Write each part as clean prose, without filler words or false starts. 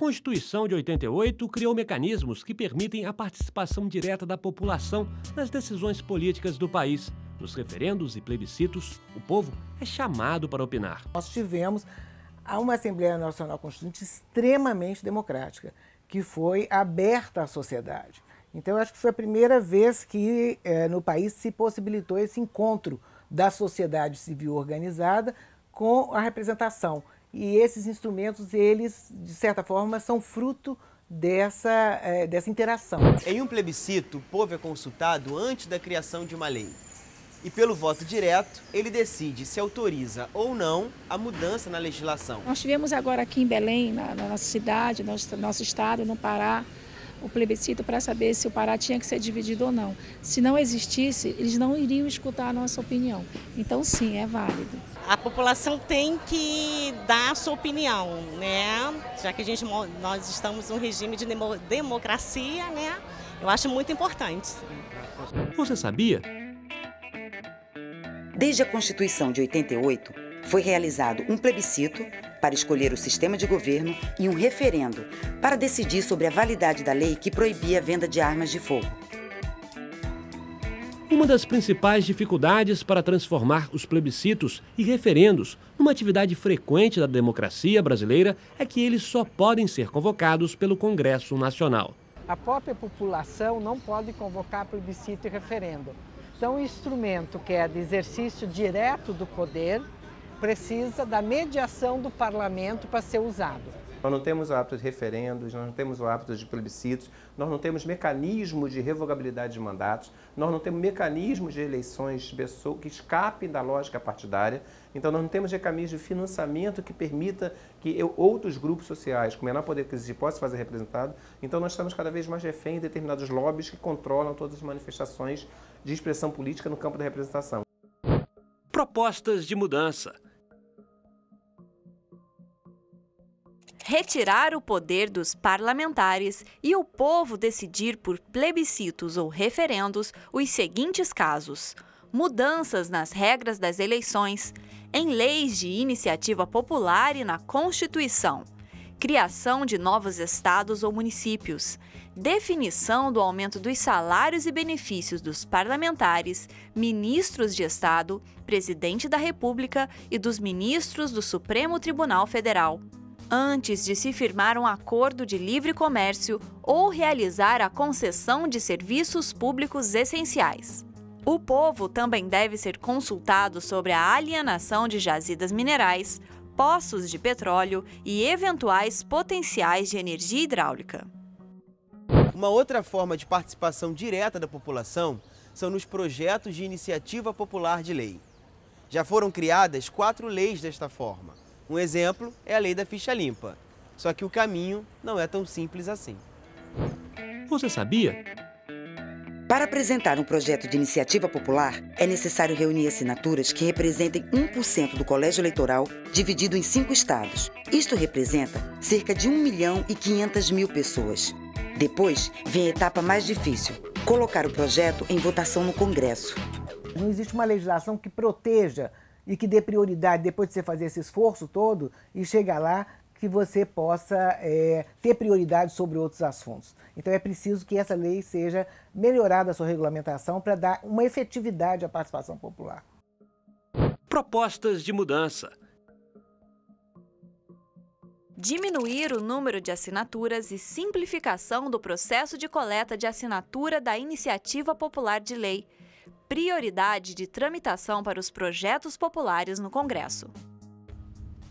Constituição de 88 criou mecanismos que permitem a participação direta da população nas decisões políticas do país. Nos referendos e plebiscitos, o povo é chamado para opinar. Nós tivemos uma Assembleia Nacional Constituinte extremamente democrática, que foi aberta à sociedade. Então, eu acho que foi a primeira vez que no país se possibilitou esse encontro da sociedade civil organizada com a representação. E esses instrumentos, eles, de certa forma, são fruto dessa interação. Em um plebiscito, o povo é consultado antes da criação de uma lei. E pelo voto direto, ele decide se autoriza ou não a mudança na legislação. Nós tivemos agora aqui em Belém, na nossa cidade, no nosso estado, no Pará, o plebiscito para saber se o Pará tinha que ser dividido ou não. Se não existisse, eles não iriam escutar a nossa opinião. Então, sim, é válido. A população tem que dar a sua opinião, né? Já que nós estamos num regime de democracia, né? Eu acho muito importante. Você sabia? Desde a Constituição de 88, foi realizado um plebiscito para escolher o sistema de governo e um referendo para decidir sobre a validade da lei que proibia a venda de armas de fogo. Uma das principais dificuldades para transformar os plebiscitos e referendos numa atividade frequente da democracia brasileira é que eles só podem ser convocados pelo Congresso Nacional. A própria população não pode convocar plebiscito e referendo. Então, o instrumento que é de exercício direto do poder precisa da mediação do parlamento para ser usado. Nós não temos o hábito de referendos, nós não temos o hábito de plebiscitos, nós não temos mecanismos de revogabilidade de mandatos, nós não temos mecanismos de eleições que escapem da lógica partidária, então nós não temos mecanismos de financiamento que permita que outros grupos sociais com menor poder aquisitivo possam fazer representado. Então nós estamos cada vez mais refém de determinados lobbies que controlam todas as manifestações de expressão política no campo da representação. Propostas de mudança. Retirar o poder dos parlamentares e o povo decidir por plebiscitos ou referendos os seguintes casos: mudanças nas regras das eleições, em leis de iniciativa popular e na Constituição, criação de novos estados ou municípios, definição do aumento dos salários e benefícios dos parlamentares, ministros de Estado, presidente da República e dos ministros do Supremo Tribunal Federal. Antes de se firmar um acordo de livre comércio ou realizar a concessão de serviços públicos essenciais. O povo também deve ser consultado sobre a alienação de jazidas minerais, poços de petróleo e eventuais potenciais de energia hidráulica. Uma outra forma de participação direta da população são nos projetos de iniciativa popular de lei. Já foram criadas 4 leis desta forma. Um exemplo é a lei da ficha limpa. Só que o caminho não é tão simples assim. Você sabia? Para apresentar um projeto de iniciativa popular, é necessário reunir assinaturas que representem 1% do colégio eleitoral, dividido em 5 estados. Isto representa cerca de 1.500.000 pessoas. Depois, vem a etapa mais difícil: colocar o projeto em votação no Congresso. Não existe uma legislação que proteja e que dê prioridade, depois de você fazer esse esforço todo, e chegar lá, que você possa ter prioridade sobre outros assuntos. Então é preciso que essa lei seja melhorada a sua regulamentação para dar uma efetividade à participação popular. Propostas de mudança. Diminuir o número de assinaturas e simplificação do processo de coleta de assinatura da Iniciativa Popular de Lei. Prioridade de tramitação para os projetos populares no Congresso.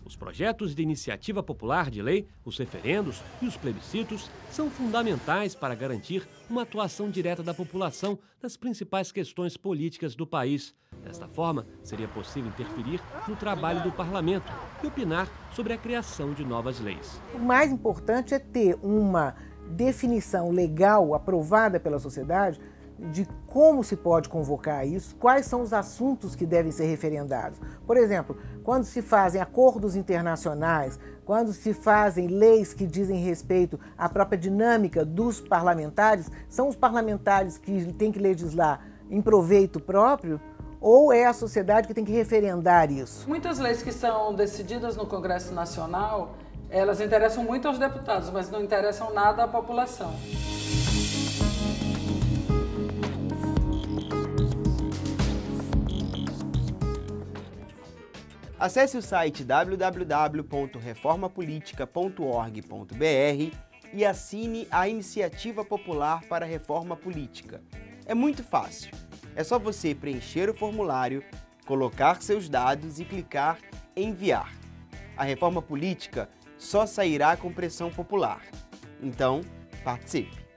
Os projetos de iniciativa popular de lei, os referendos e os plebiscitos são fundamentais para garantir uma atuação direta da população nas principais questões políticas do país. Desta forma, seria possível interferir no trabalho do parlamento e opinar sobre a criação de novas leis. O mais importante é ter uma definição legal aprovada pela sociedade de como se pode convocar isso, quais são os assuntos que devem ser referendados. Por exemplo, quando se fazem acordos internacionais, quando se fazem leis que dizem respeito à própria dinâmica dos parlamentares, são os parlamentares que têm que legislar em proveito próprio ou é a sociedade que tem que referendar isso? Muitas leis que são decididas no Congresso Nacional, Elas interessam muito aos deputados, mas não interessam nada à população. Acesse o site www.reformapolitica.org.br e assine a Iniciativa Popular para a Reforma Política. É muito fácil. É só você preencher o formulário, colocar seus dados e clicar em enviar. A reforma política só sairá com pressão popular. Então, participe!